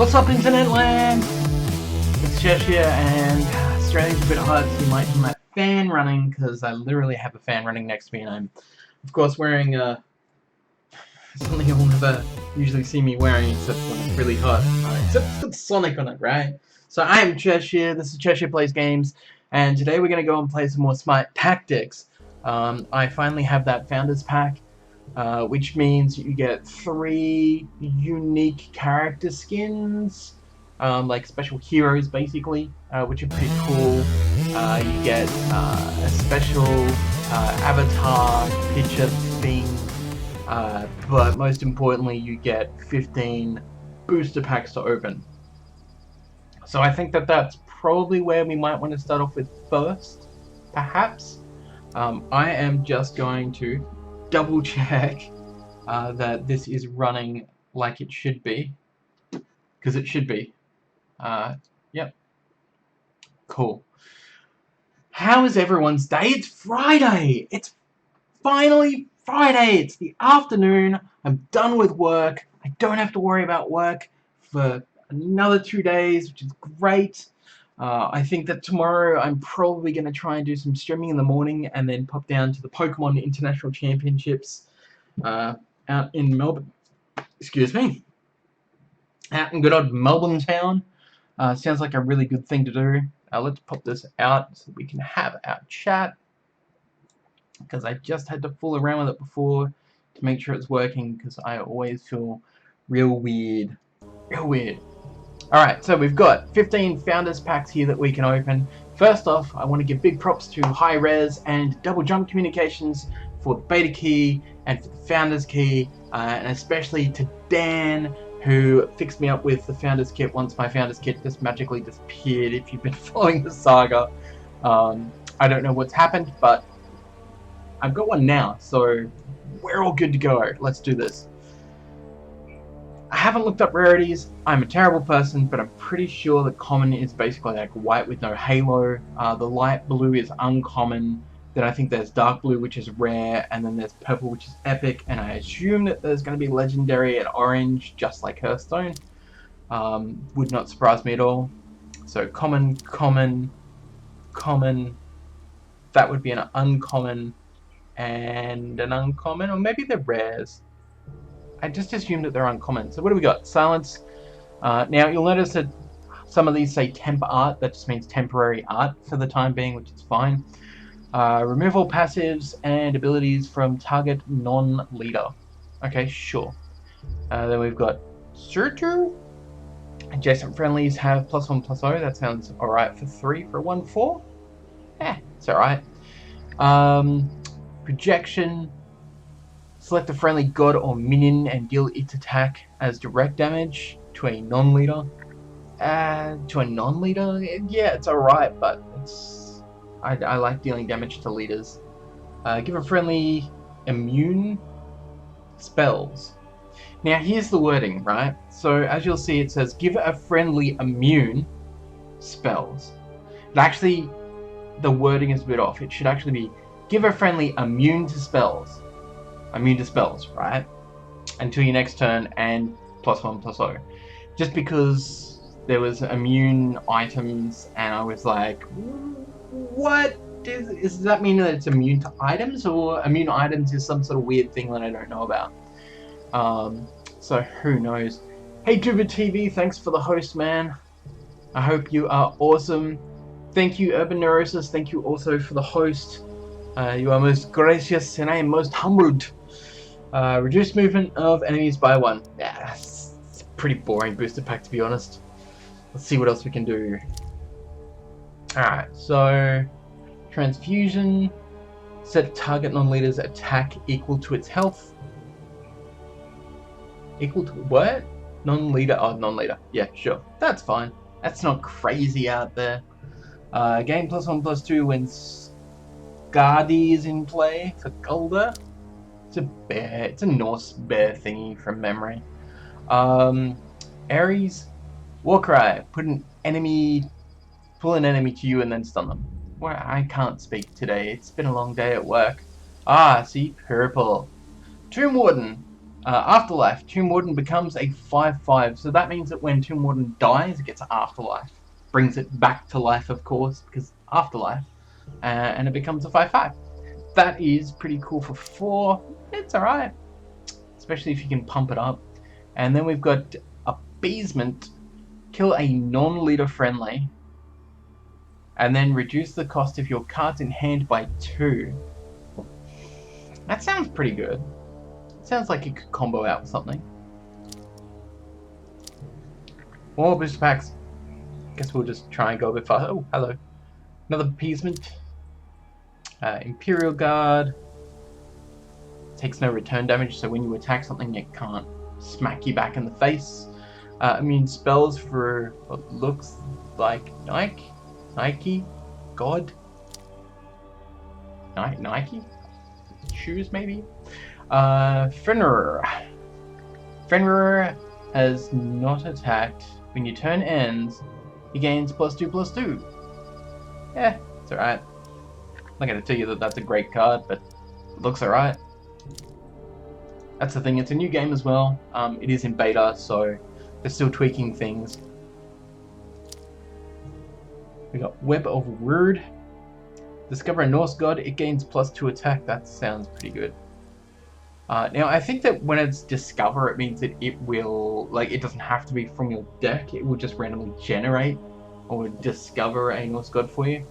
What's up, internet land? It's Cheshire, and Australia's a bit hot, so you might hear my fan running, because I literally have a fan running next to me, and I'm, of course, wearing something you'll never usually see me wearing, except when it's really hot. Except it's got Sonic on it, right? So I am Cheshire, this is Cheshire Plays Games, and today we're going to go and play some more SMITE Tactics. I finally have that Founders Pack, which means you get 3 unique character skins, like special heroes basically, which are pretty cool. You get a special avatar picture thing, but most importantly you get 15 booster packs to open. So I think that that's probably where we might want to start off with first, perhaps. I am just going to double check that this is running like it should be, because it should be. Yep. Cool. How is everyone's day? It's Friday! It's finally Friday! It's the afternoon. I'm done with work. I don't have to worry about work for another 2 days, which is great. I think that tomorrow I'm probably going to try and do some streaming in the morning and then pop down to the Pokemon International Championships out in Melbourne. Excuse me. Out in good old Melbourne town. Sounds like a really good thing to do. Let's pop this out so we can have our chat, because I just had to fool around with it before to make sure it's working, because I always feel real weird. Real weird. Alright, so we've got 15 Founders Packs here that we can open. First off, I want to give big props to Hi-Rez and Double Jump Communications for the beta key and for the Founders key, and especially to Dan, who fixed me up with the Founders kit once my Founders kit just magically disappeared. If you've been following the saga, I don't know what's happened, but I've got one now, so we're all good to go. Let's do this. I haven't looked up rarities. I'm a terrible person, but I'm pretty sure that common is basically like white with no halo. The light blue is uncommon. Then I think there's dark blue, which is rare, and then there's purple, which is epic, and I assume that there's going to be legendary at orange, just like Hearthstone. Would not surprise me at all. So common, common, common. That would be an uncommon and an uncommon, or maybe they're rares. I just assumed that they're uncommon. So what do we got? Silence. Now you'll notice that some of these say temp art. That just means temporary art for the time being, which is fine. Remove all passives and abilities from target non-leader. Okay, sure. Then we've got Surtur. Adjacent friendlies have +1/+0. That sounds alright for 3 for a 1/4. Eh, it's alright. Projection. Select a friendly god or minion and deal its attack as direct damage to a non-leader. To a non-leader? Yeah, it's alright, but it's... I like dealing damage to leaders. Give a friendly immune spells. Now here's the wording, right? So as you'll see, it says give a friendly immune spells. But actually, the wording is a bit off. It should actually be give a friendly immune to spells. Immune to spells, right? Until your next turn and +1/+0. Just because there was immune items and I was like, what? Does that mean that it's immune to items, or immune items is some sort of weird thing that I don't know about? So who knows? Hey Driver TV, thanks for the host, man. I hope you are awesome. Thank you Urban Neurosis, thank you also for the host. You are most gracious and I am most humbled. Reduce movement of enemies by 1. Yeah, it's a pretty boring booster pack, to be honest. Let's see what else we can do. Alright, so transfusion. Set target non-leader's attack equal to its health. Equal to what? Non-leader? Oh, non-leader. Yeah, sure. That's fine. That's not crazy out there. Gain +1/+2 when Skadi is in play for Golda. It's a bear. It's a Norse bear thingy from memory. Ares, Warcry. Pull an enemy to you and then stun them. Well, I can't speak today. It's been a long day at work. Ah, see, purple. Tomb Warden. Afterlife. Tomb Warden becomes a 5/5, so that means that when Tomb Warden dies, it gets Afterlife. Brings it back to life, of course, because Afterlife. And it becomes a 5/5. That is pretty cool for 4. It's alright, especially if you can pump it up. And then we've got Appeasement. Kill a non-leader friendly. And then reduce the cost of your cards in hand by 2. That sounds pretty good. Sounds like it could combo out with something. More booster packs. Guess we'll just try and go a bit faster. Oh, hello. Another Appeasement. Imperial Guard. Takes no return damage, so when you attack something, it can't smack you back in the face. Immune spells for what looks like Nike? God? Nike? Shoes, maybe? Fenrir. Fenrir has not attacked. When your turn ends, he gains +2/+2. Yeah, it's alright. I'm not going to tell you that that's a great card, but it looks alright. That's the thing, it's a new game as well. It is in beta, so they're still tweaking things. We got Web of Word. Discover a Norse god, it gains +2 attack. That sounds pretty good. Now, I think that when it's Discover, it means that it will, like, it doesn't have to be from your deck. It will just randomly generate or discover a Norse god for you.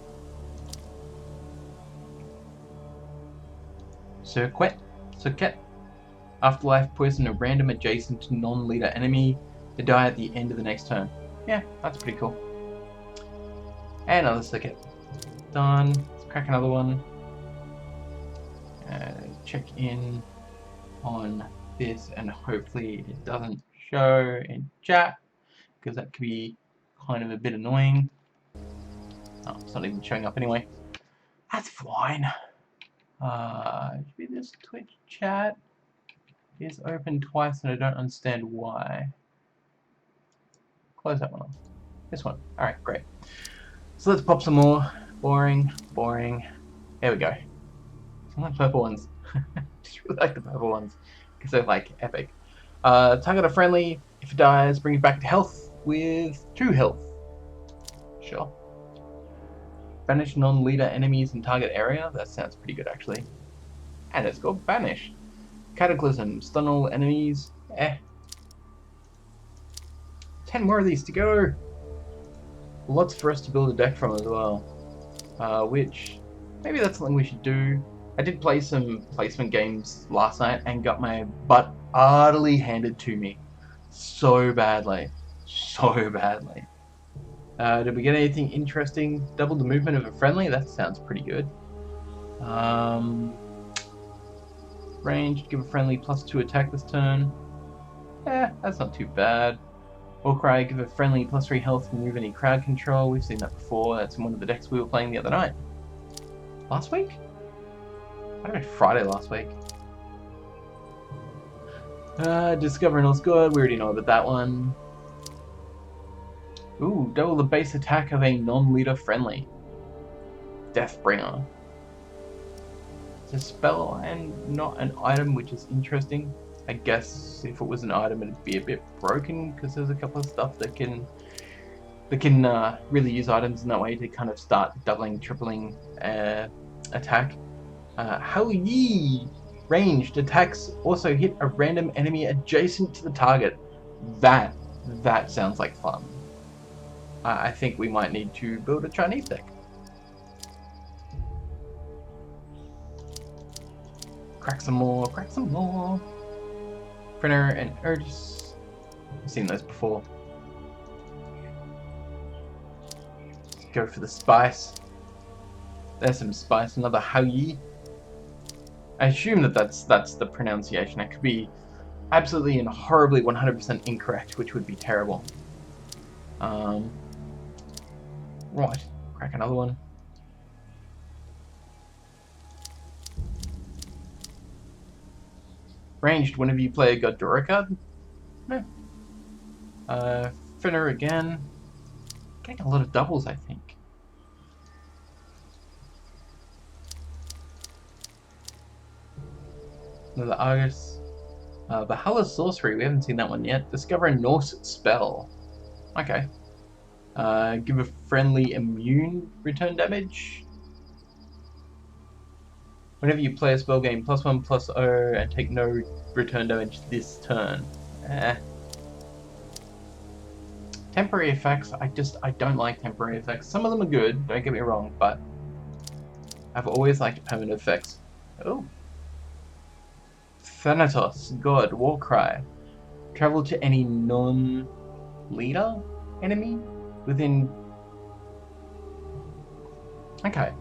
Circuit. Afterlife, poison a random adjacent non-leader enemy to die at the end of the next turn. Yeah, that's pretty cool. And another circuit. Done. Let's crack another one. Check in on this, and hopefully it doesn't show in chat, because that could be kind of a bit annoying. Oh, it's not even showing up anyway. That's fine. This Twitch chat is open twice and I don't understand why. Close that one off. This one. Alright, great. So let's pop some more. Boring. There we go. Some of the purple ones. Just really like the purple ones because they're like epic. Target a friendly. If it dies, bring it back to health with 2 health. Sure. Banish non-leader enemies in target area. That sounds pretty good actually. And it's got Banish. Cataclysm. Stun all enemies. 10 more of these to go. Lots for us to build a deck from as well. Which, maybe that's something we should do. I did play some placement games last night and got my butt utterly handed to me. So badly. Did we get anything interesting? Double the movement of a friendly? That sounds pretty good. Range, give a friendly +2 attack this turn. That's not too bad. Warcry, give a friendly +3 health, remove any crowd control. We've seen that before. That's in one of the decks we were playing the other night. Last week? Might have been Friday last week. Discover an Norse god. We already know about that one. Ooh, double the base attack of a non-leader friendly. Deathbringer. It's a spell and not an item, which is interesting. I guess if it was an item, it'd be a bit broken because there's a couple of stuff that can really use items in that way to kind of start doubling, tripling attack. Hi-Rez ranged attacks also hit a random enemy adjacent to the target. That sounds like fun. I think we might need to build a Chinese deck. Crack some more. Printer and Urges. I've seen those before. Let's go for the spice. There's some spice. Another Hi-Rez. I assume that that's the pronunciation. I could be absolutely and horribly 100% incorrect, which would be terrible. Right. Crack another one. Ranged, whenever you play a god, draw a card? No. Finner again. Getting a lot of doubles, I think. Another Argus. Valhalla Sorcery, we haven't seen that one yet. Discover a Norse spell. Okay. Give a friendly immune return damage. Whenever you play a spell, gain +1/+0 and take no return damage this turn. Temporary effects, I don't like temporary effects. Some of them are good, don't get me wrong, but I've always liked permanent effects. Oh. Thanatos, God, Warcry. Travel to any non-leader enemy within... Okay.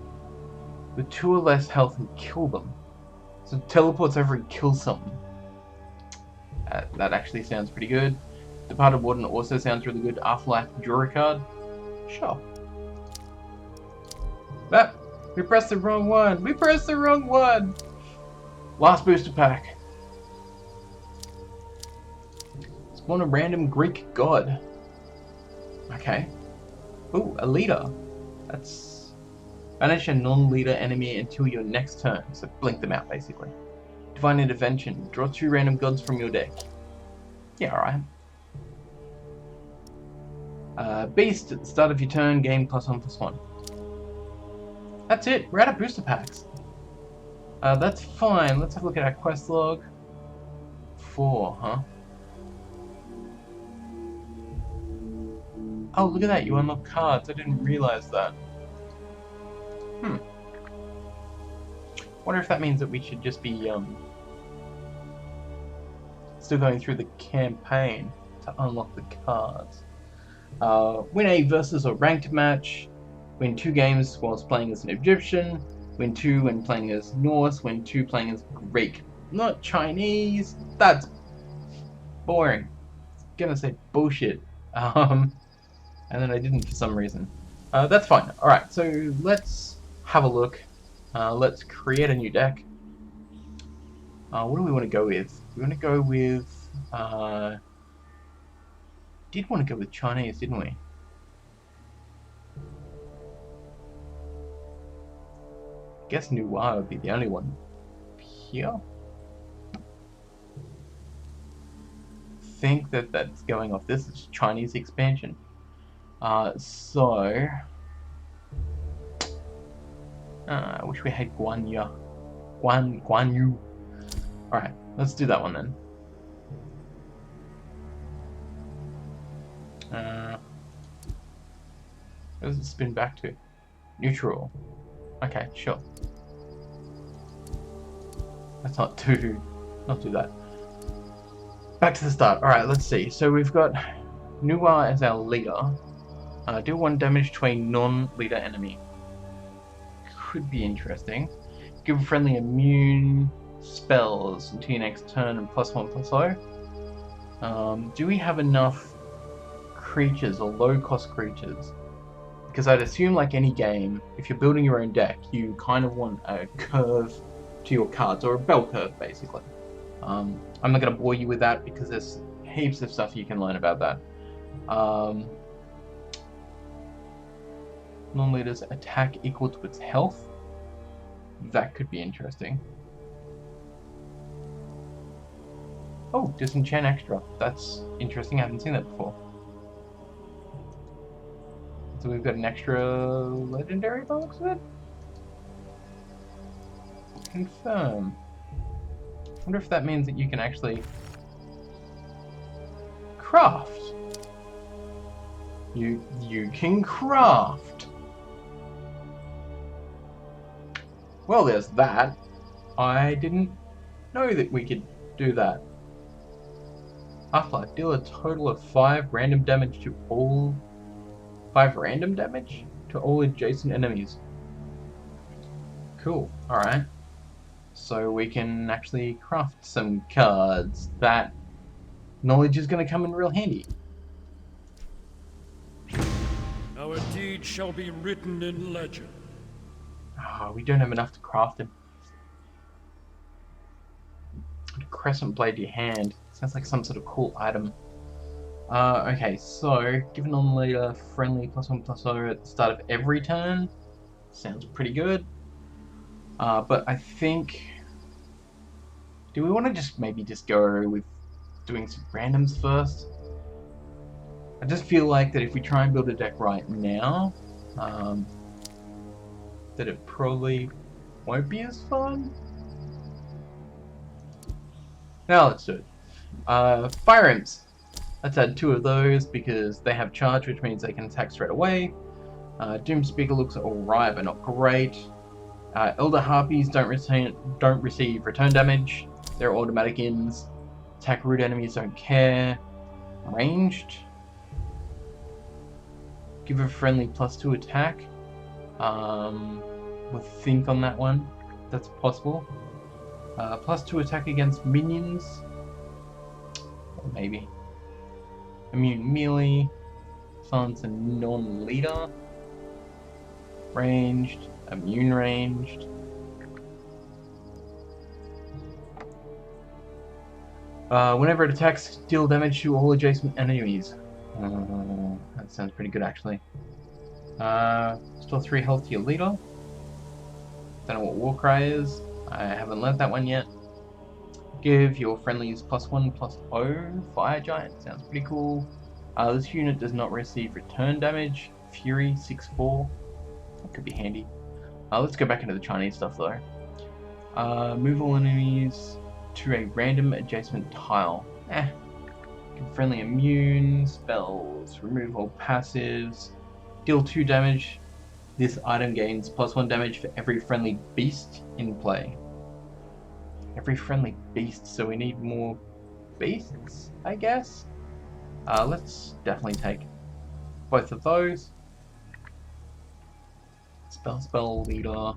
With 2 or less health and kill them. So teleports over and kills something. That actually sounds pretty good. Departed Warden also sounds really good. Afterlife, draw a card. Sure. Ah, we pressed the wrong one. We pressed the wrong one. Last booster pack. Spawn a random Greek god. Okay. Ooh, a leader. That's... Banish a non-leader enemy until your next turn. So blink them out, basically. Divine Intervention. Draw 2 random gods from your deck. Yeah, alright. Beast, at the start of your turn, gain +1/+1. That's it. We're out of booster packs. That's fine. Let's have a look at our quest log. 4, huh? Oh, look at that. You unlock cards. I didn't realize that. Wonder if that means that we should just be still going through the campaign to unlock the cards. Win a versus or ranked match. Win 2 games whilst playing as an Egyptian. Win 2 when playing as Norse. Win 2 playing as Greek. Not Chinese. That's boring. I was gonna say bullshit. And then I didn't for some reason. That's fine. Alright, so let's have a look. Let's create a new deck. What do we want to go with? We want to go with... did want to go with Chinese, didn't we? Guess Noir would be the only one here. Think that that's going off. This is Chinese expansion. I wish we had Guan Yu. Alright, let's do that one then. Where does it spin back to? Neutral. Okay, sure. Let's not do that. Back to the start. Alright, let's see. So we've got Noir as our leader. Do 1 damage to a non-leader enemy. Could be interesting. Give a friendly immune spells until your next turn and +1/+0. Do we have enough creatures or low-cost creatures? Because I'd assume, like any game, if you're building your own deck, you kind of want a curve to your cards, or a bell curve, basically. I'm not going to bore you with that because there's heaps of stuff you can learn about that. Non-leader's attack equal to its health. That could be interesting. Oh, disenchant extra. That's interesting. I haven't seen that before. So we've got an extra legendary by the looks of it. Confirm. I wonder if that means that you can actually craft. You can craft. Well, there's that. I didn't know that we could do that. Afterlife, deal a total of 5 random damage to all... 5 random damage to all adjacent enemies. Cool, alright. So we can actually craft some cards. That knowledge is going to come in real handy. Our deed shall be written in legend. Oh, we don't have enough to craft them. Crescent blade to your hand. Sounds like some sort of cool item. Okay, so given on leader friendly +1/+0 at the start of every turn. Sounds pretty good. But I think Do we want to just maybe just go with doing some randoms first? I just feel like that if we try and build a deck right now, that it probably won't be as fun. Now let's do it. Fire Imps. Let's add 2 of those because they have charge, which means they can attack straight away. Doom Speaker looks alright, but not great. Elder Harpies don't receive return damage. They're automatic ins. Attack root enemies don't care. Ranged. Give a friendly +2 attack. We'll think on that one. That's possible. +2 attack against minions. Or maybe. Immune melee. Silence and non-leader. Ranged. Immune ranged. Whenever it attacks, deal damage to all adjacent enemies. That sounds pretty good, actually. Still 3 health to your leader. Don't know what Warcry is. I haven't learnt that one yet. Give your friendlies +1/+0 Fire Giant. Sounds pretty cool. This unit does not receive return damage. Fury 6/4. That could be handy. Let's go back into the Chinese stuff though. Move all enemies to a random adjacent tile. Give friendly immune spells. Remove all passives. Deal 2 damage. This item gains +1 damage for every friendly beast in play. Every friendly beast, so we need more beasts, I guess? Let's definitely take both of those. Spell leader.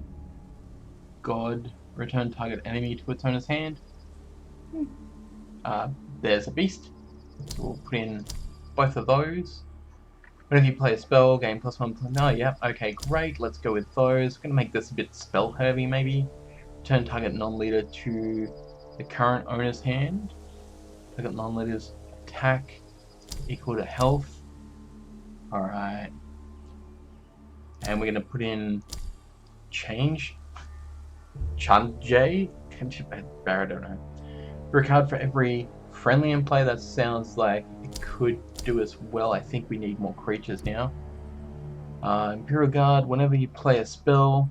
God. Return target enemy to its owner's hand. There's a beast. So we'll put in both of those. Whenever you play a spell, gain +1. Oh, yeah. Okay, great. Let's go with those. We're going to make this a bit spell heavy, maybe. Turn target non-leader to the current owner's hand. Target non-leader's attack equal to health. Alright. And we're going to put in change. Chanje? I don't know. For a card for every friendly in play, that sounds like it could do as well. I think we need more creatures now. Imperial Guard, whenever you play a spell...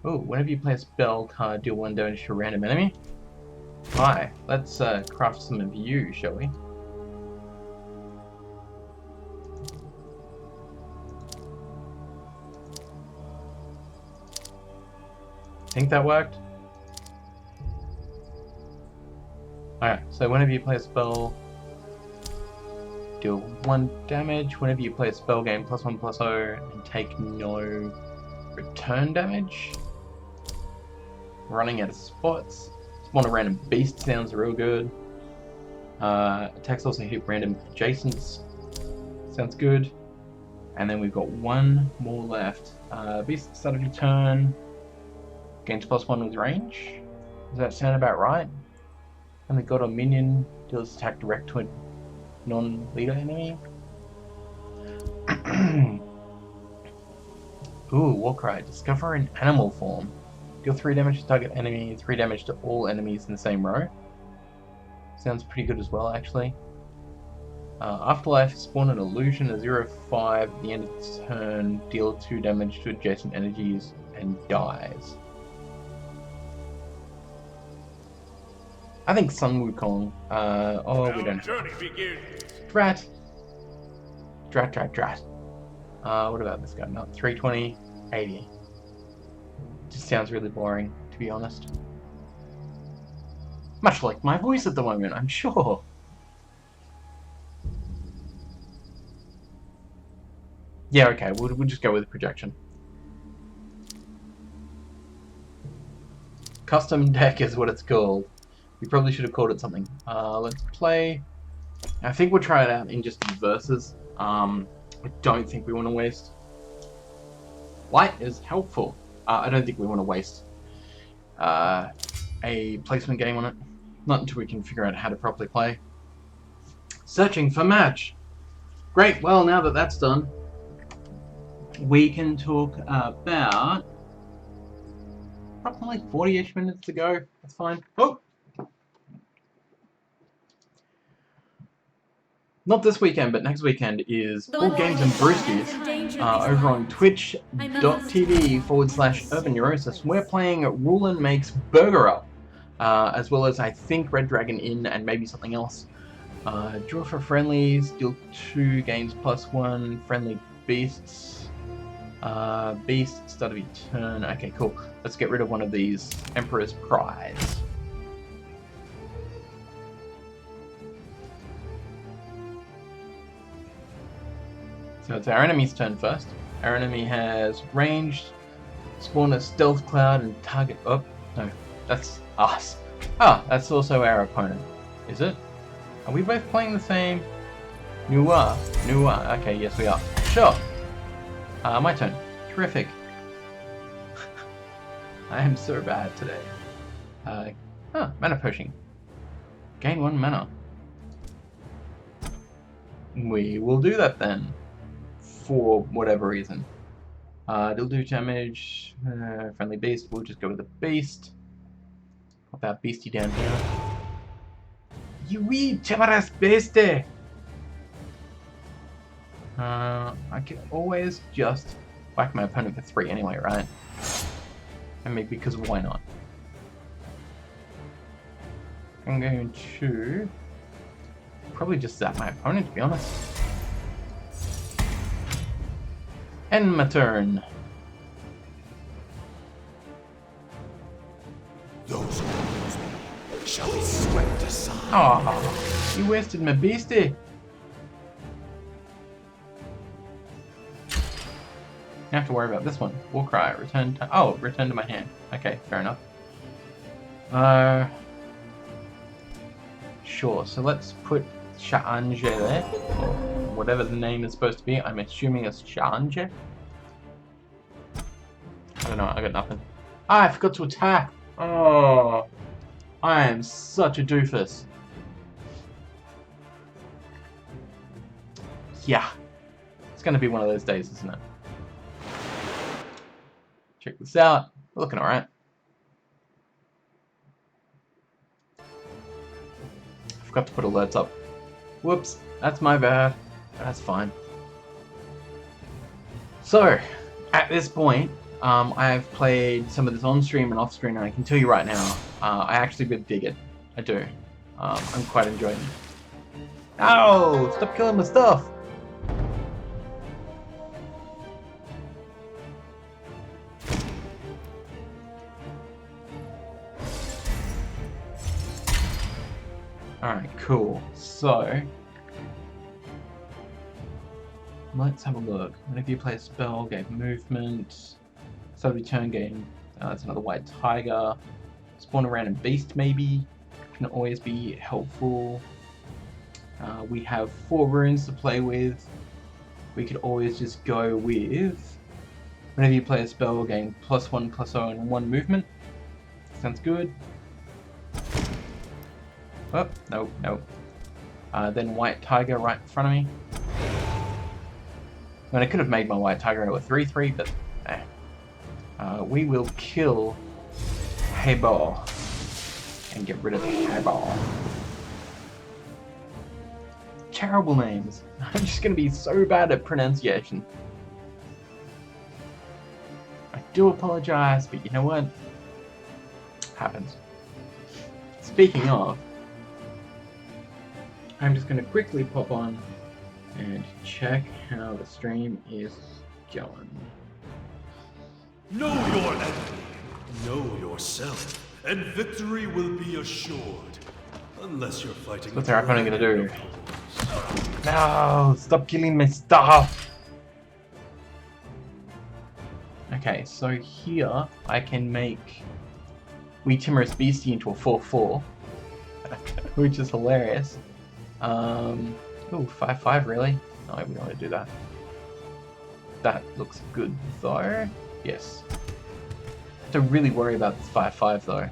whenever you play a spell card, deal 1 damage to a random enemy. Hi, let's craft some of you, shall we? Think that worked? Alright, so whenever you play a spell, deal 1 damage. Whenever you play a spell, gain +1/+0 and take no return damage. Running out of spots. Spawn a random beast sounds real good. Attacks also hit random adjacents. Sounds good. And then we've got 1 more left. Beast start of your turn. Gains +1 with range. Does that sound about right? And the god or minion deals attack direct to a non-leader enemy. Ooh, Warcry. Discover an animal form. Deal 3 damage to target enemy, 3 damage to all enemies in the same row. Sounds pretty good as well, actually. Afterlife, spawn an illusion, a 0/5 at the end of its turn, deal 2 damage to adjacent energies, and dies. I think Sun Wukong. We don't have. Drat. What about this guy? Not 320, 80. Just sounds really boring, to be honest. Much like my voice at the moment, I'm sure. Yeah, okay, we'll just go with projection. Custom deck is what it's called. We probably should have called it something. Let's play. I think we'll try it out in just verses. I don't think we want to waste. Light is helpful. I don't think we want to waste a placement game on it. Not until we can figure out how to properly play. Searching for match. Great. Well, now that that's done, we can talk about probably 40-ish minutes to go. That's fine. Oh, not this weekend, but next weekend is Board Games and Brewskis over on twitch.tv/Urban Neurosis. We're playing Rulin Makes Burger Up, as well as I think Red Dragon Inn and maybe something else. Draw for friendlies, deal 2 games plus 1, friendly beasts. Beast, start of your turn. Okay, cool. Let's get rid of one of these Emperor's Prize. So it's our enemy's turn first. Our enemy has ranged, spawn a stealth cloud, and target. Oh, no, that's us. Ah, that's also our opponent. Is it? Are we both playing the same? Noir. Okay, yes we are. Sure. My turn. Terrific. I am so bad today. Mana potion. Gain 1 mana. We will do that then. For whatever reason. It'll do damage. Friendly beast. We'll just go with the beast. Pop that beastie down here. You wee timorous beastie! I can always just whack my opponent for 3 anyway, right? I mean, because why not? I'm going to probably just zap my opponent, to be honest. End my turn. Those who oppose me shall be swept aside. Oh, you wasted my beastie. You have to worry about this one. Warcry, return to... Oh, return to my hand. Okay, fair enough. Sure, so let's put Challenge there. Or whatever the name is supposed to be. I'm assuming it's Challenge. I don't know, I got nothing. Ah, I forgot to attack! Oh, I am such a doofus. Yeah. It's gonna be one of those days, isn't it? Check this out. We're looking alright. Forgot to put alerts up. Whoops, that's my bad. That's fine. So, at this point, I've played some of this on stream and off screen, and I can tell you right now, I actually dig it. I do. I'm quite enjoying it. Ow! Stop killing my stuff! Alright, cool. So, let's have a look. Whenever you play a spell, gain movement. So return gain. That's another white tiger. Spawn a random beast, maybe. Can always be helpful. We have 4 runes to play with. We could always just go with. Whenever you play a spell, gain +1/+0 and 1 movement. Sounds good. Oh, no. Then white tiger right in front of me. I mean, I could have made my white tiger into a 3/3, but eh. We will kill Hayball and get rid of Hayball. Terrible names. I'm just gonna be so bad at pronunciation. I do apologize, but you know what? Happens. Speaking of, I'm just gonna quickly pop on and check how the stream is going. Know your enemy, know yourself, and victory will be assured. Unless you're fighting. What's our opponent gonna do? No! Stop killing my stuff! Okay, so here I can make Wee Timorous Beastie into a 4/4, which is hilarious. Ooh, 5/5 really? No, we don't want to do that. That looks good though. Yes. Have to really worry about this 5/5 though,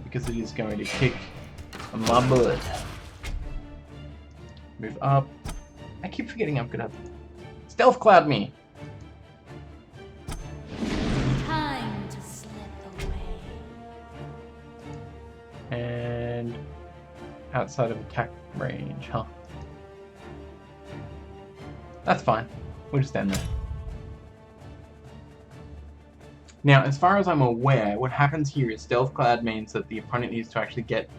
because it is going to kick my butt. Move up. I keep forgetting I'm gonna stealth cloud me. Time to slip away. And outside of attack range, huh? That's fine. We'll just stand there. Now, as far as I'm aware, what happens here is Stealth Cloud means that the opponent needs to actually get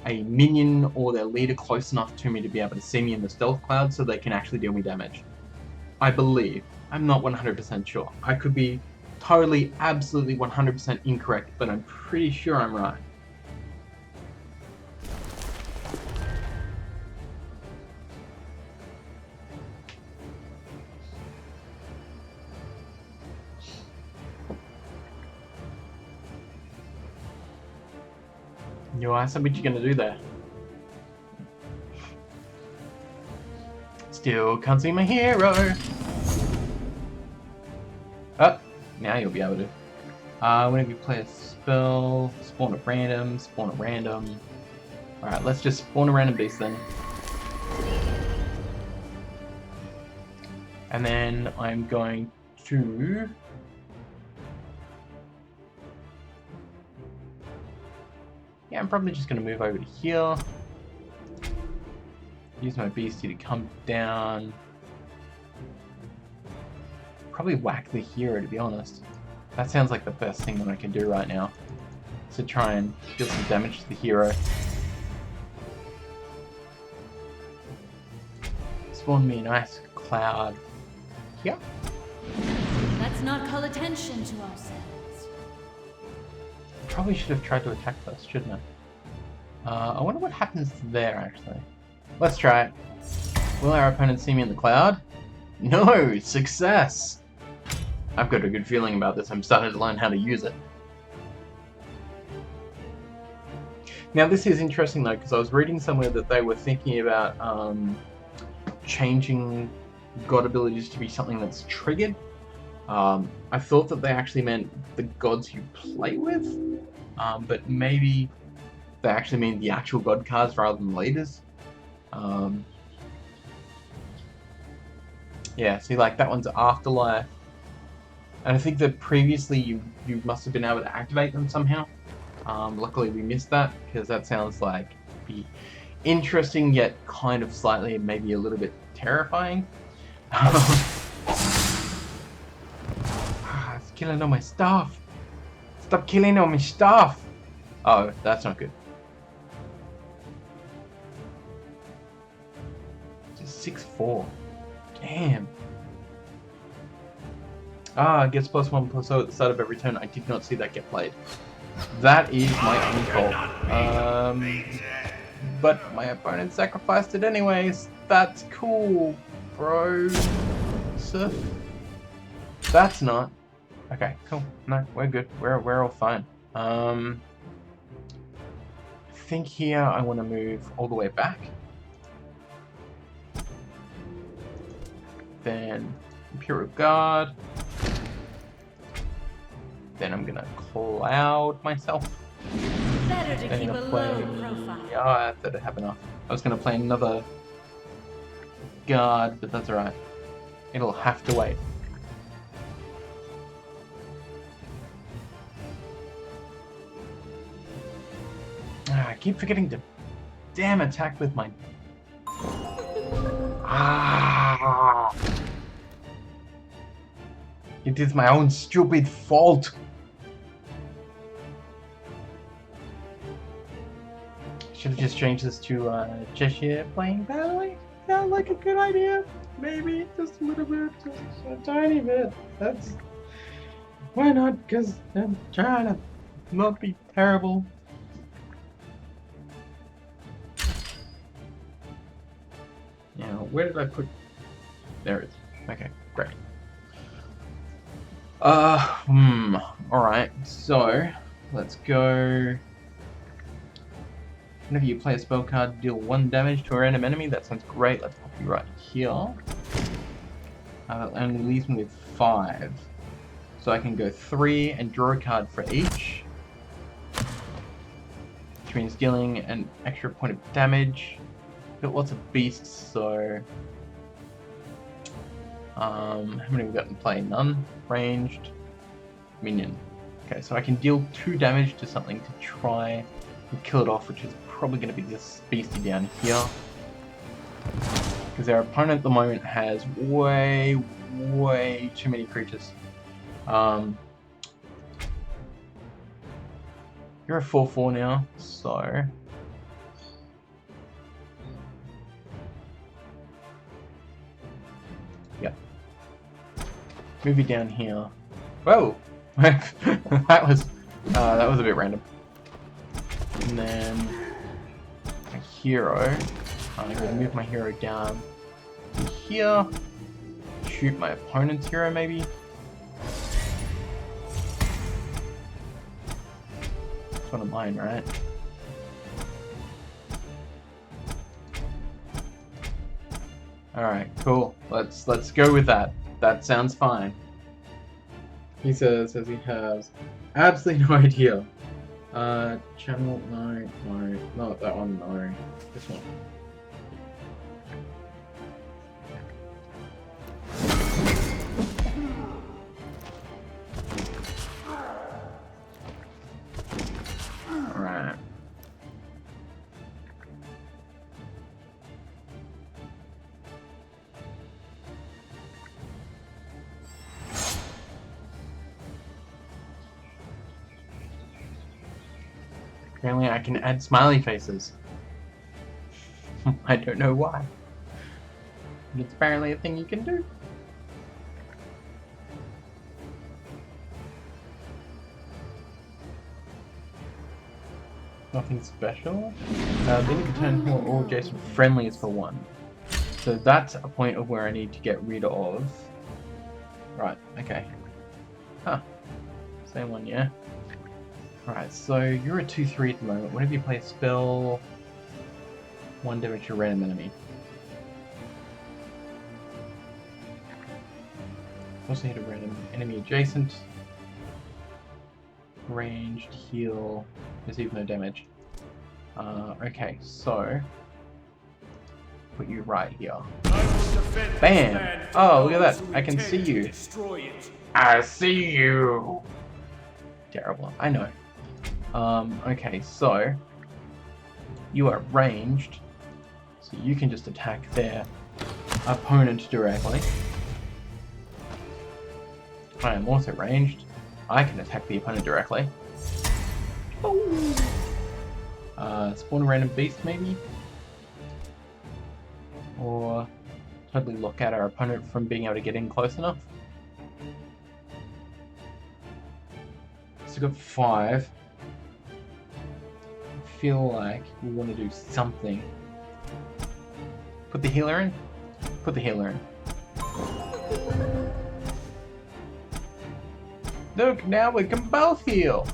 a minion or their leader close enough to me to be able to see me in the Stealth Cloud so they can actually deal me damage. I believe. I'm not 100% sure. I could be totally, absolutely 100% incorrect, but I'm pretty sure I'm right. You asked what you gonna do there. Still can't see my hero. Oh, now you'll be able to. Whenever you play a spell, spawn at random, spawn at random. Alright, let's just spawn a random beast then. And then I'm going to... Yeah, I'm probably just going to move over to here. Use my beastie to come down. Probably whack the hero, to be honest. That sounds like the best thing that I can do right now. To try and deal some damage to the hero. Spawn me a nice cloud here. Let's not call attention to ourselves. Probably should have tried to attack first, shouldn't I? I wonder what happens there, actually. Let's try it. Will our opponent see me in the cloud? No! Success! I've got a good feeling about this. I'm starting to learn how to use it. Now, this is interesting, though, because I was reading somewhere that they were thinking about changing god abilities to be something that's triggered. I thought that they actually meant the gods you play with, but maybe they actually mean the actual god cards rather than leaders. Yeah, see, like that one's Afterlife, and I think that previously you must have been able to activate them somehow. Luckily we missed that, because that sounds like be interesting yet kind of slightly maybe a little bit terrifying. It's killing all my stuff. Stop killing all my stuff. Oh, that's not good. Just 6-4. Damn. Gets +1/+0 at the start of every turn. I did not see that get played. That is my own fault. But my opponent sacrificed it anyways. That's cool, bro. Surf. That's not. Okay, cool. No, we're good. We're all fine. I think here I want to move all the way back. Then Imperial Guard. Then I'm gonna cloud myself. Better to Then keep a I'm gonna play. low profile. Yeah, I thought I have enough. I was gonna play another guard, but that's alright. It'll have to wait. I keep forgetting to damn attack with my. It is my own stupid fault. Should have just changed this to Cheshire playing Battle. Sounds like a good idea. Maybe just a little bit, just a tiny bit. That's why not? Because I'm trying to not be terrible. Now, where did I put? There it is. Okay, great. Alright, so let's go. Whenever you play a spell card, deal 1 damage to a random enemy. That sounds great. Let's pop you right here. That only leaves me with 5. So I can go 3 and draw a card for each. Which means dealing an extra point of damage. Got lots of beasts, so... how many have we got in play? None. Ranged. Minion. Okay, so I can deal 2 damage to something to try and kill it off, which is probably going to be this beastie down here. Because our opponent at the moment has way too many creatures. You're a 4/4 now, so... Yep. Move you down here. Whoa! that was a bit random. And then a hero. I'm going to move my hero down here. Shoot my opponent's hero, maybe. That's one of mine, right? Alright, cool. Let's go with that. That sounds fine. He says he has absolutely no idea. Channel, no, not that one, no. This one. Alright. Apparently I can add smiley faces. I don't know why. But it's apparently a thing you can do. Nothing special. Then you can turn heal all adjacent friendlies for 1. So that's a point of where I need to get rid of. Right, okay. Huh. Same one, yeah? Right, so you're a 2/3 at the moment. Whenever you play a spell, 1 damage to a random enemy. Also hit a random enemy adjacent. Ranged, heal, receive no damage. Okay, so put you right here. Bam! Oh, look at that! I can see you. I see you. Terrible. I know. Okay, so you are ranged, so you can just attack their opponent directly. I am also ranged. I can attack the opponent directly. Oh. Spawn a random beast, maybe? Or totally lock out our opponent from being able to get in close enough. So we've got 5. I feel like we want to do something. Put the healer in? Put the healer in. Look, now we can both heal!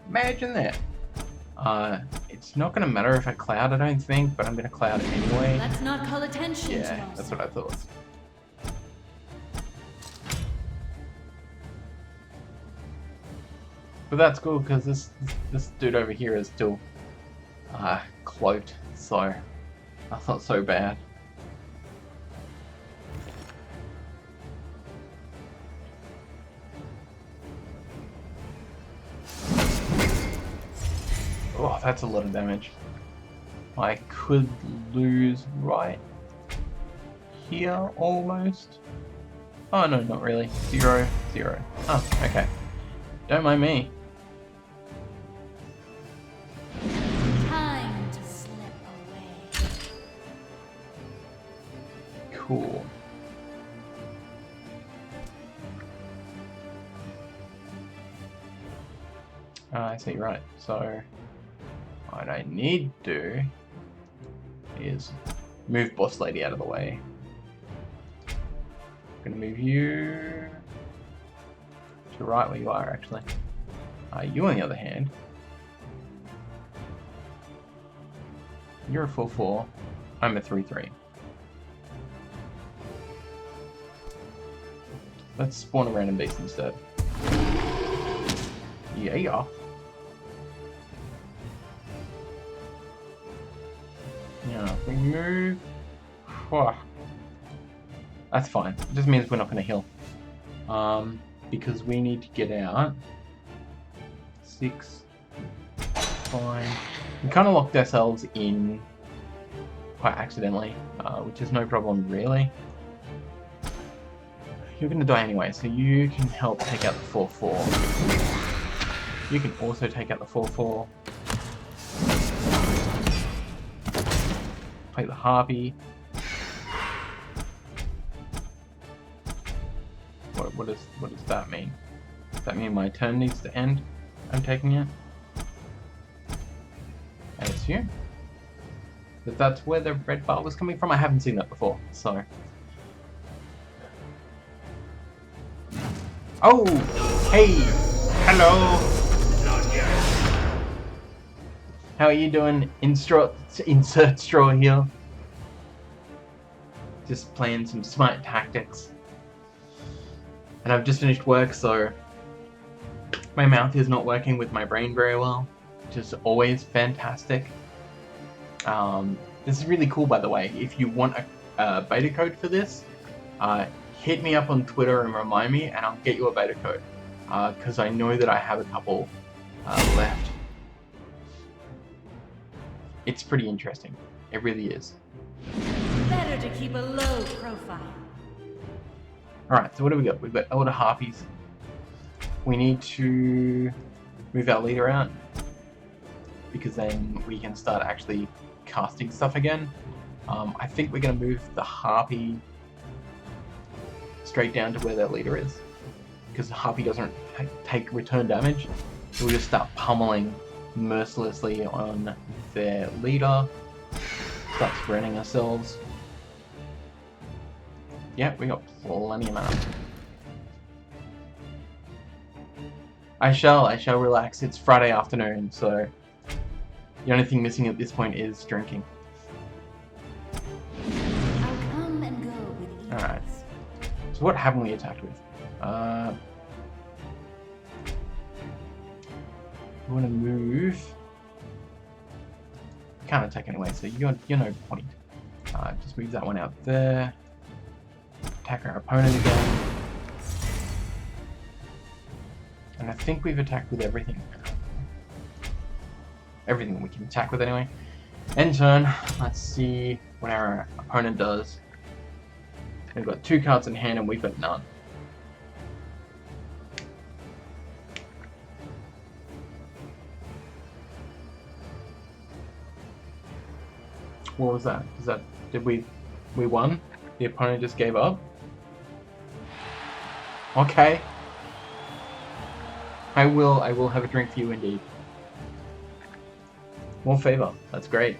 Imagine that. It's not going to matter if I cloud, I don't think, but I'm going to cloud it anyway. Let's not call attention to Yeah, us. that's what I thought. But that's cool, because this dude over here is still cloaked, so that's not so bad. Oh, that's a lot of damage. I could lose right here, almost. Oh, no, not really. 0, 0. Oh, okay. Don't mind me. Time to slip away. Cool. I see, right. So, what I need to do is move Boss Lady out of the way. I'm gonna move you to right where you are, actually. You, on the other hand, you're a 4/4. I'm a 3/3. Let's spawn a random beast instead. Yeah. Yeah, if we move... Whew. That's fine. It just means we're not going to heal. Because we need to get out. 6. Fine. We kind of locked ourselves in quite accidentally, which is no problem really. You're gonna die anyway, so you can help take out the 4-4. You can also take out the 4-4. Play the Harpy. What does that mean? Does that mean my turn needs to end? I'm taking it. I assume. But that's where the red bar was coming from. I haven't seen that before, so. Oh! Hey! Hello! How are you doing? Insert straw here. Just playing some SMITE tactics. And I've just finished work, so my mouth is not working with my brain very well, which is always fantastic. This is really cool, by the way. If you want a beta code for this, hit me up on Twitter and remind me, and I'll get you a beta code. Because I know that I have a couple left. It's pretty interesting. It really is. Better to keep a low profile. Alright, so what do we got? We've got Elder Harpies. We need to move our leader out, because then we can start actually casting stuff again. I think we're going to move the Harpy straight down to where their leader is, because the Harpy doesn't take return damage, so we'll just start pummeling mercilessly on their leader, start spreading ourselves. Yeah, we got plenty of mana. I shall relax. It's Friday afternoon, so the only thing missing at this point is drinking. I'll come and go with ease. Alright. So what haven't we attacked with? We want to move. Can't attack anyway, so you're no point. Just move that one out there. Attack our opponent again. And I think we've attacked with everything. Everything we can attack with anyway. End turn. Let's see what our opponent does. We've got 2 cards in hand and we've got none. What was that? Did we won? The opponent just gave up? Okay. I will have a drink for you indeed. More favor. That's great.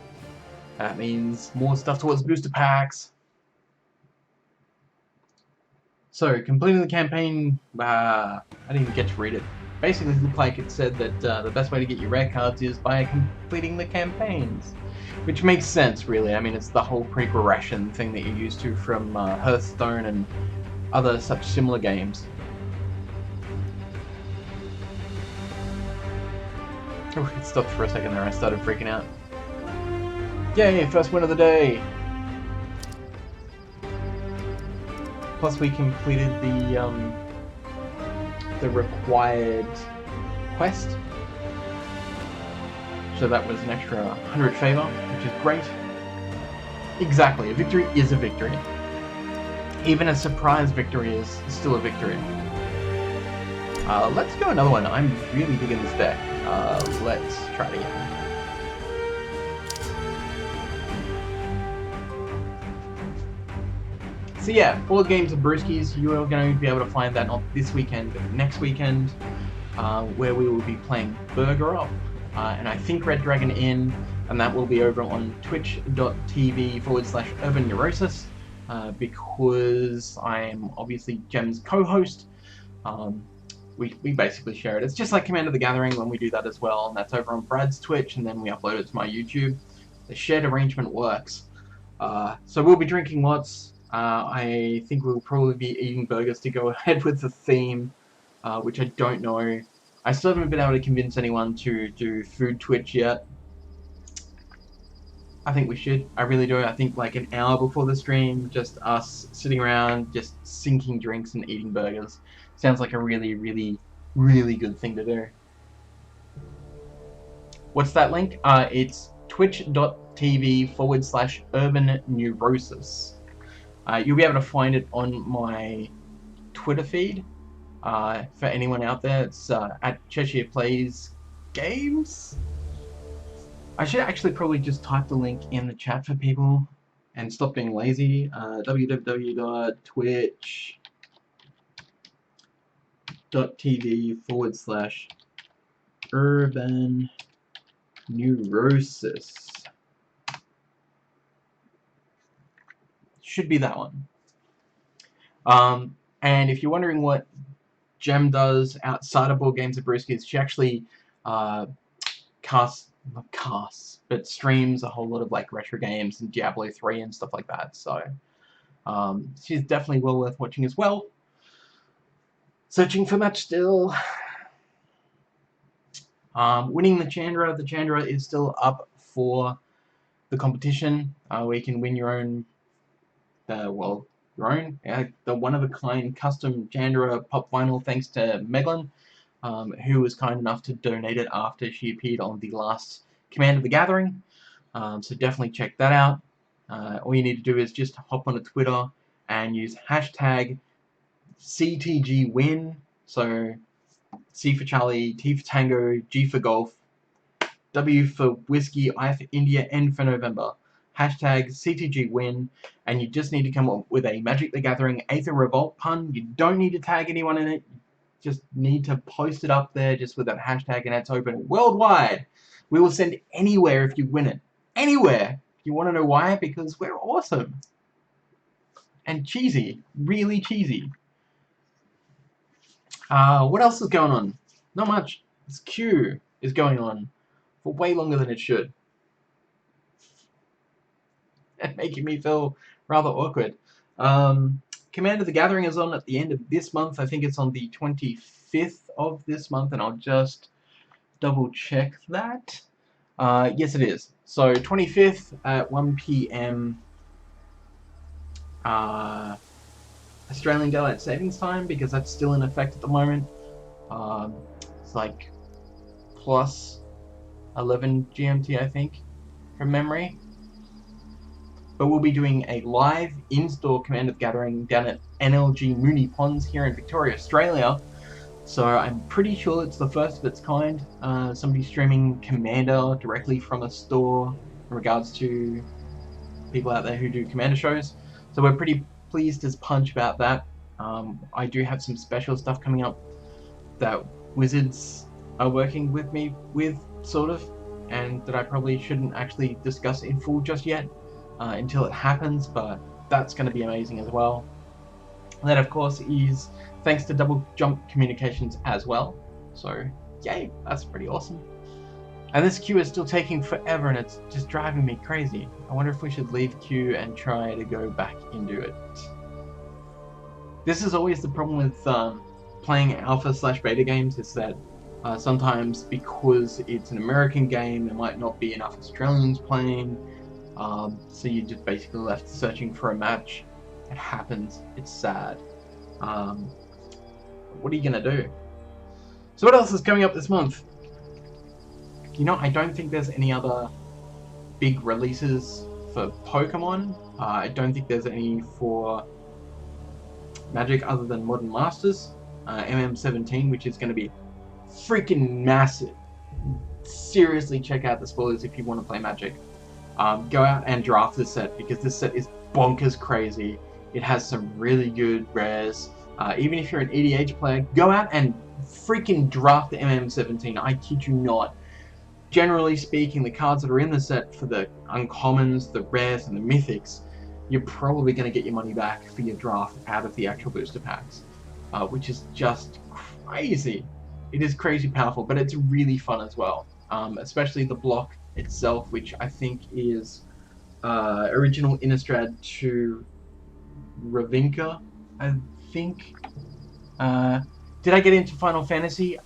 That means more stuff towards booster packs. So, completing the campaign, I didn't even get to read it. Basically, it looked like it said that the best way to get your rare cards is by completing the campaigns. Which makes sense, really. I mean, it's the whole pre-progression thing that you're used to from Hearthstone and other such similar games. Oh, it stopped for a second there. I started freaking out. Yay, first win of the day! Plus we completed the required quest. So that was an extra 100 favor, which is great. Exactly, a victory is a victory. Even a surprise victory is still a victory. Let's go another one. I'm really digging this deck. Let's try it again. So yeah, 4 games of Brewskis. You are going to be able to find that not this weekend, but next weekend, where we will be playing Burger Up. And I think Red Dragon Inn, and that will be over on twitch.tv/Urban Neurosis, because I am obviously Gem's co-host. We basically share it. It's just like Commander the Gathering when we do that as well, and that's over on Brad's Twitch, and then we upload it to my YouTube. The shared arrangement works. So we'll be drinking lots. I think we'll probably be eating burgers to go ahead with the theme, which I don't know. I still haven't been able to convince anyone to do food Twitch yet. I think we should. I really do. I think like an hour before the stream, just us sitting around, just sinking drinks and eating burgers. Sounds like a really, really, really good thing to do. What's that link? It's twitch.tv/urban neurosis. You'll be able to find it on my Twitter feed. For anyone out there, it's at Cheshire Plays Games. I should actually probably just type the link in the chat for people and stop being lazy. www.twitch.tv/urban neurosis. Should be that one. And if you're wondering what Gem does outside of Board Games and Brewskis, she actually streams a whole lot of like retro games and Diablo 3 and stuff like that. So she's definitely well worth watching as well. Searching for match still. Winning the Chandra. The Chandra is still up for the competition, where you can win your own, the one-of-a-kind custom Chandra pop vinyl, thanks to Meglin, who was kind enough to donate it after she appeared on the last Command of the Gathering. So definitely check that out. All you need to do is just hop onto Twitter and use hashtag CTGWin. So C for Charlie, T for Tango, G for Golf, W for Whiskey, I for India, N for November. Hashtag CTGWin, and you just need to come up with a Magic the Gathering Aether Revolt pun. You don't need to tag anyone in it. You just need to post it up there just with that hashtag, and it's open worldwide. We will send anywhere if you win it. Anywhere. You want to know why? Because we're awesome. And cheesy. Really cheesy. What else is going on? Not much. This queue is going on for way longer than it should. And making me feel rather awkward. Command of the Gathering is on at the end of this month. I think it's on the 25th of this month, and I'll just double check that. Yes, it is. So 25th at 1 PM Australian Daylight Savings Time, because that's still in effect at the moment. It's like plus 11 GMT, I think, from memory. But we'll be doing a live in-store Command of the Gathering down at NLG Mooney Ponds here in Victoria, Australia. So I'm pretty sure it's the first of its kind. Somebody streaming Commander directly from a store in regards to people out there who do Commander shows. So we're pretty pleased as punch about that. I do have some special stuff coming up that Wizards are working with me with, sort of, and that I probably shouldn't actually discuss in full just yet. Until it happens, but that's going to be amazing as well. And that, of course, is thanks to Double Jump Communications as well. So, yay, that's pretty awesome. And this queue is still taking forever, and it's just driving me crazy. I wonder if we should leave queue and try to go back into it. This is always the problem with playing alpha/beta games, is that sometimes, because it's an American game, there might not be enough Australians playing. So you're just basically left searching for a match. It happens. It's sad. What are you gonna do? So what else is coming up this month? You know, I don't think there's any other big releases for Pokemon. I don't think there's any for Magic other than Modern Masters. MM17, which is going to be freaking massive. Seriously, check out the spoilers if you want to play Magic. Go out and draft this set, because this set is bonkers crazy. It has some really good rares. Even if you're an EDH player, go out and freaking draft the MM17. I kid you not. Generally speaking, the cards that are in the set for the uncommons, the rares, and the mythics, you're probably going to get your money back for your draft out of the actual booster packs, which is just crazy. It is crazy powerful, but it's really fun as well. Especially the block itself, which I think is original Innistrad to Ravinka, I think. Did I get into Final Fantasy?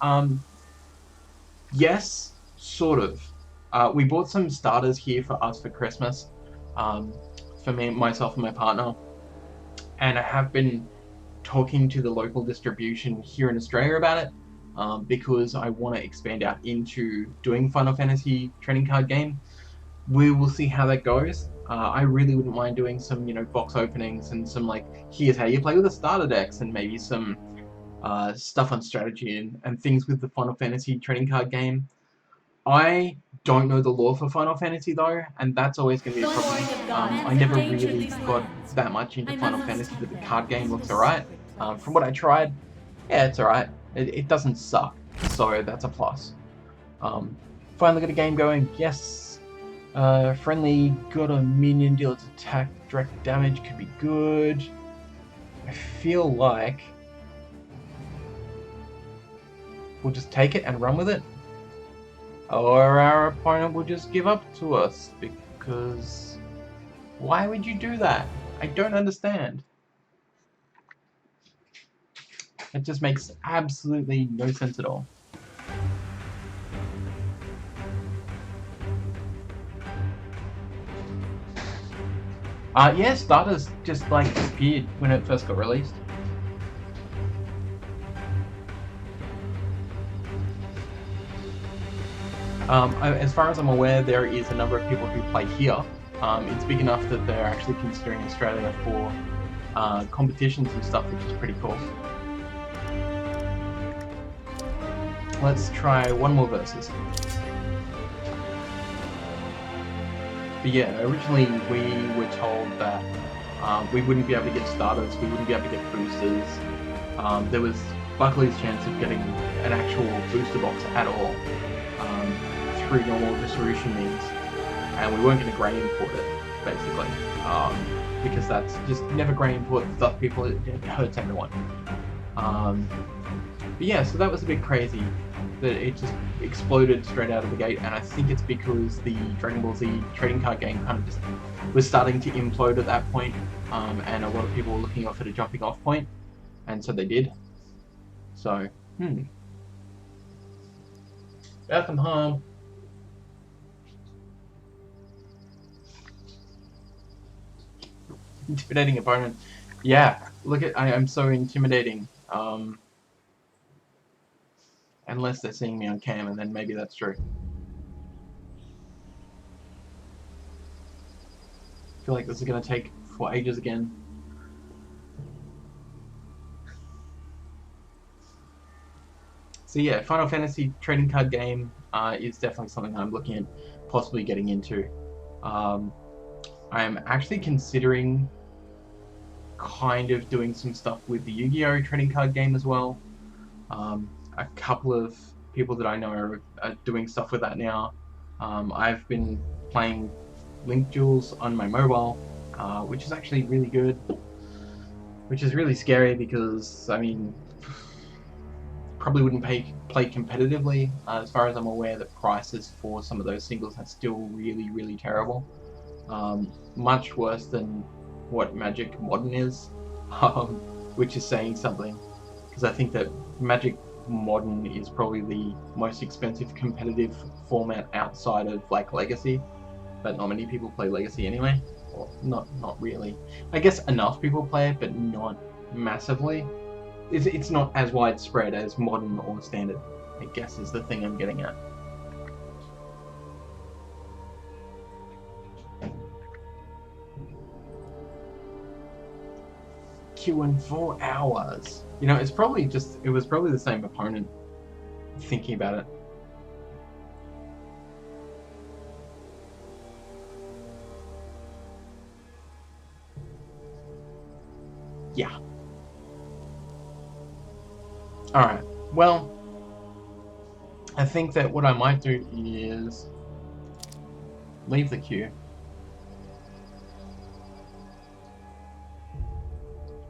Yes, sort of. We bought some starters here for us for Christmas, for me, myself and my partner, and I have been talking to the local distribution here in Australia about it, because I want to expand out into doing Final Fantasy trading card game. we will see how that goes. I really wouldn't mind doing some, box openings and some like, here's how you play with the starter decks, and maybe some stuff on strategy and things with the Final Fantasy trading card game. I don't know the lore for Final Fantasy though, and that's always going to be a problem. I never really got that much into Final Fantasy, but the card game looks alright. From what I tried, yeah, it's alright. It doesn't suck, so that's a plus. Finally got a game going, yes. Friendly got a minion, deal its attack, direct damage, could be good. I feel like we'll just take it and run with it. Or our opponent will just give up to us, because why would you do that? I don't understand. It just makes absolutely no sense at all. Yeah, starters just like disappeared when it first got released. As far as I'm aware, there is a number of people who play here. It's big enough that they're actually considering Australia for competitions and stuff, which is pretty cool. Let's try one more versus. But yeah, originally we were told that we wouldn't be able to get starters, we wouldn't be able to get boosters. There was Buckley's chance of getting an actual booster box at all through normal distribution means, and we weren't going to grey import it, basically, because that's just never grey import stuff, people, it hurts everyone. But yeah, so that was a bit crazy that it just exploded straight out of the gate, and I think it's because the Dragon Ball Z trading card game kind of just was starting to implode at that point, and a lot of people were looking off at a jumping off point, and so they did. So, welcome home. Intimidating opponent. Yeah, look at, I'm so intimidating. Unless they're seeing me on cam, and then maybe that's true. I feel like this is going to take for ages again. So yeah, Final Fantasy trading card game is definitely something I'm looking at possibly getting into. I'm actually considering kind of doing some stuff with the Yu-Gi-Oh! Trading card game as well. A couple of people that I know are doing stuff with that now. I've been playing Link Duels on my mobile, which is actually really good. Which is really scary because, I mean, probably wouldn't play competitively. As far as I'm aware, the prices for some of those singles are still really, really terrible. Much worse than what Magic Modern is, which is saying something. Because I think that Magic Modern is probably the most expensive competitive format outside of like Legacy, but not many people play Legacy anyway. Or not really. I guess enough people play it, but not massively. It's not as widespread as Modern or Standard, I guess is the thing I'm getting at. Queue in 4 hours. You know, it was probably the same opponent, thinking about it. Yeah. Alright, well, I think that what I might do is leave the queue.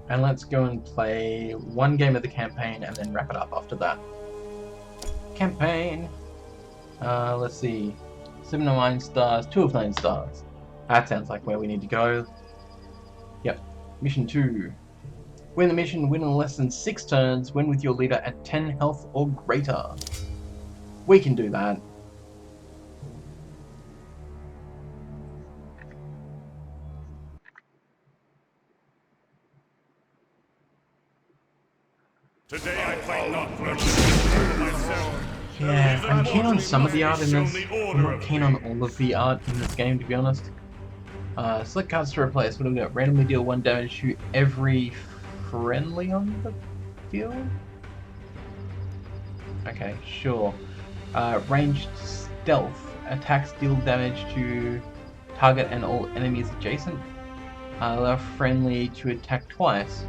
And let's go and play one game of the campaign and then wrap it up after that. Campaign! Let's see. 7 of 9 stars, 2 of 9 stars. That sounds like where we need to go. Yep. Mission 2. Win the mission, win in less than 6 turns, win with your leader at 10 health or greater. We can do that. Today I fight not for myself, Yeah, I'm keen on some of the art in this. I'm not keen on all of the art in this game, to be honest. Select cards to replace. What do we got? Randomly deal 1 damage to every friendly on the field? Okay, sure. Ranged stealth. Attacks deal damage to target and all enemies adjacent. Allow friendly to attack twice.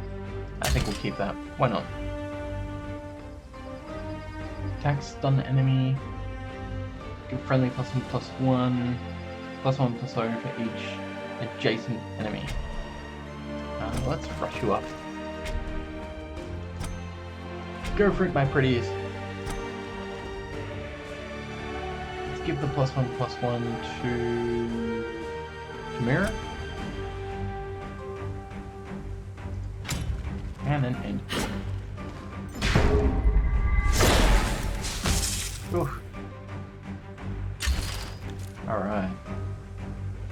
I think we'll keep that. Why not? Attack stun enemy. Give friendly +1/+1. +1/+0 for each adjacent enemy. Let's rush you up. Go for it, my pretties. Let's give the +1/+1 to Chimera. And then end. Oof. Alright.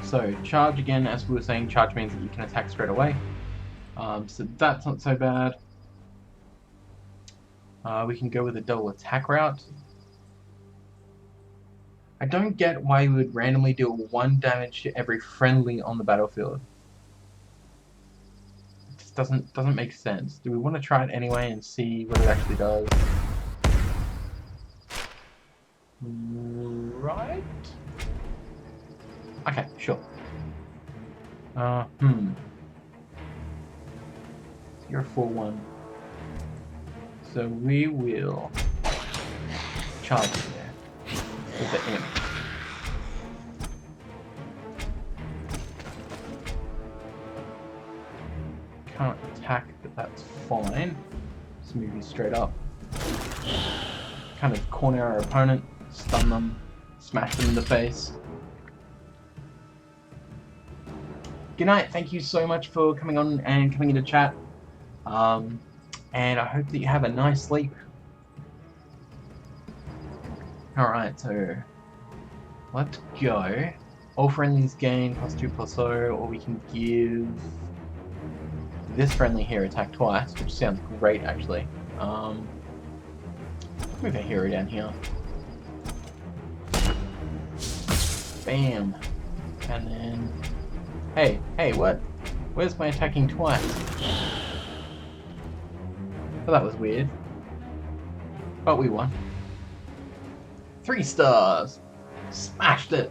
So, charge again, as we were saying, charge means that you can attack straight away. So that's not so bad. We can go with a double attack route. I don't get why you would randomly deal 1 damage to every friendly on the battlefield. It just doesn't make sense. Do we want to try it anyway and see what it actually does? Right? Okay, sure. 041. So we will charge it there with the imp. Can't attack, but that's fine. Just move you straight up. Kind of corner our opponent, stun them, smash them in the face. Good night, thank you so much for coming on and coming into chat. And I hope that you have a nice sleep. Alright, so let's go. All friendlies gain +2/+0, or we can give this friendly here attack twice, which sounds great actually. Move a hero down here. Bam. And then... Hey, what? Where's my attacking twice? Well, that was weird. But we won. 3 stars! Smashed it!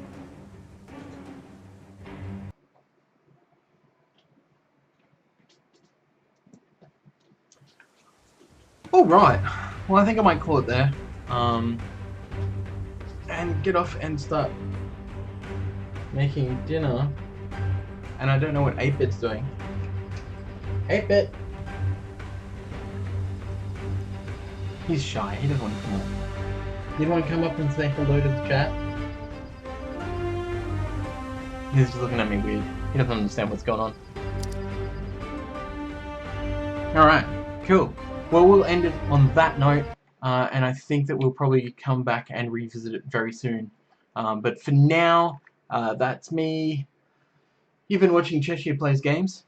Alright, well I think I might call it there. And get off and start making dinner. And I don't know what 8-Bit's doing. 8-Bit! He's shy, he doesn't want to come up. You want to come up and say hello to the chat? He's just looking at me weird. He doesn't understand what's going on. Alright, cool. Well, we'll end it on that note, and I think that we'll probably come back and revisit it very soon. But for now, that's me. You've been watching Cheshire Plays Games.